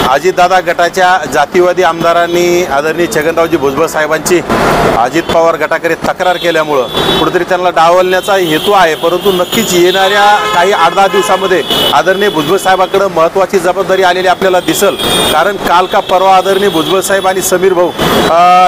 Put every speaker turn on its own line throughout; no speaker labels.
अजितदादा गटाच्या जातीवादी आमदारांनी आदरणीय छगनरावजी भुजबळ साहेबांची अजित पवार गटाकडे तक्रार केल्यामुळं कुठेतरी त्यांना डावलण्याचा हेतू आहे। परंतु नक्कीच येणाऱ्या काही 8-10 दिवसांमध्ये आदरणीय भुजबळ साहेबांकडे महत्त्वाची जबाबदारी आलेली आपल्याला दिसेल। कारण काल का परवा आदरणीय भुजबळ साहेब आणि समीर भाऊ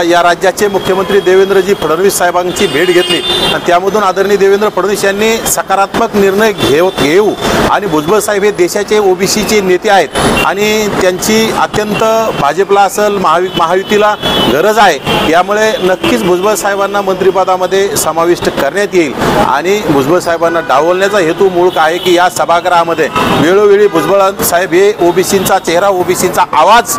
या राज्याचे मुख्यमंत्री देवेंद्रजी फडणवीस साहेबांची भेट घेतली आणि त्यामधून आदरणीय देवेंद्र फडणवीस यांनी सकारात्मक निर्णय घेऊ आणि भुजबळ साहेब हे देशाचे ओबीसीचे नेते आहेत आणि त्यांची अत्यंत भाजपला असेल महायुतीला गरज आहे। यामुळे नक्कीच भुजबळ साहेबांना मंत्रिपदामध्ये समाविष्ट करण्यात येईल आणि भुजबळ साहेबांना डावलण्याचा हेतू मूळ आहे की या सभागृहामध्ये वेळोवेळी भुजबळ साहेब हे ओबीसींचा चेहरा ओबीसींचा आवाज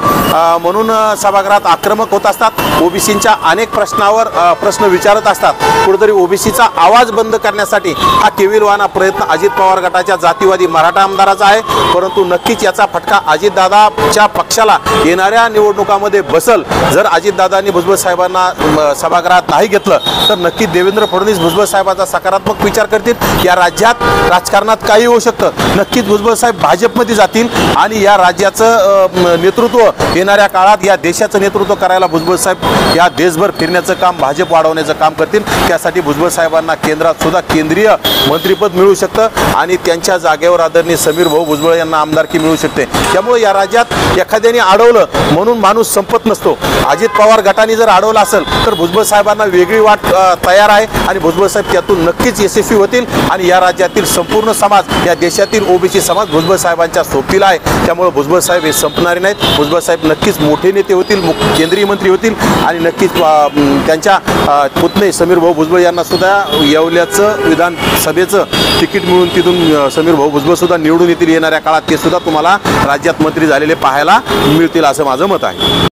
म्हणून सभागृहात आक्रमक होत असतात। ओबीसींच्या अनेक प्रश्नावर प्रश्न विचारत असतात। कुठेतरी ओबीसीचा आवाज बंद करण्यासाठी हा केविलवाना प्रयत्न अजित पवार गटाच्या जातीवादी मराठा आमदाराचा आहे। परंतु नक्कीच याचा फटका अजितदादाच्या पक्षाला येणाऱ्या निवडणुकामध्ये बसल। जर अजितदादांनी भुजबळ साहेबांना सभागृहात नाही घेतलं तर नक्की देवेंद्र फडणवीस भुजबळ साहेबांचा सकारात्मक विचार करतील। या राज्यात राजकारणात काही होऊ शकतं। नक्कीच भुजबळ साहेब भाजपमध्ये जातील आणि या राज्याचं नेतृत्व येणाऱ्या काळात या देशाचं नेतृत्व करायला भुजबळ साहेब या देशभर फिरण्याचं काम भाजप वाढवण्याचं काम करतील। त्यासाठी भुजबळ साहेबांना केंद्रात सुद्धा केंद्रीय मंत्रिपद मिळू शकतं आणि त्यांच्या जागेवर आदरणीय समीर भाऊ भुजबळ यांना आमदारकी मिळू शकते। त्यामुळे या राज्यात एखाद्याने अडवलं म्हणून माणूस संपत नसतो। अजित पवार गटाने जर अडवलं असेल तर भुजबळ साहेबांना वेगळी वाट तयार आहे आणि भुजबळ साहेब त्यातून नक्कीच यशस्वी होतील आणि या राज्यातील संपूर्ण समाज या देशातील ओबीसी समाज भुजबळ साहेबांच्या सोबतीला आहे। त्यामुळे भुजबळ साहेब हे संपणारे नाहीत। भुजबळ साहेब नक्कीच मोठे नेते होतील, केंद्रीय मंत्री होतील आणि नक्कीच त्यांच्या पुतणे समीर भाऊ भुजबळ यांना सुद्धा येवल्याचं विधानसभेचं तिकीट मिळून तिथून समीर भाऊ भुजबळ सुद्धा निवडून येतील। येणाऱ्या काळात ते सुद्धा तुम्हाला राज्यात मंत्री झालेले पाहायला मिळतील असं माझं मत आहे।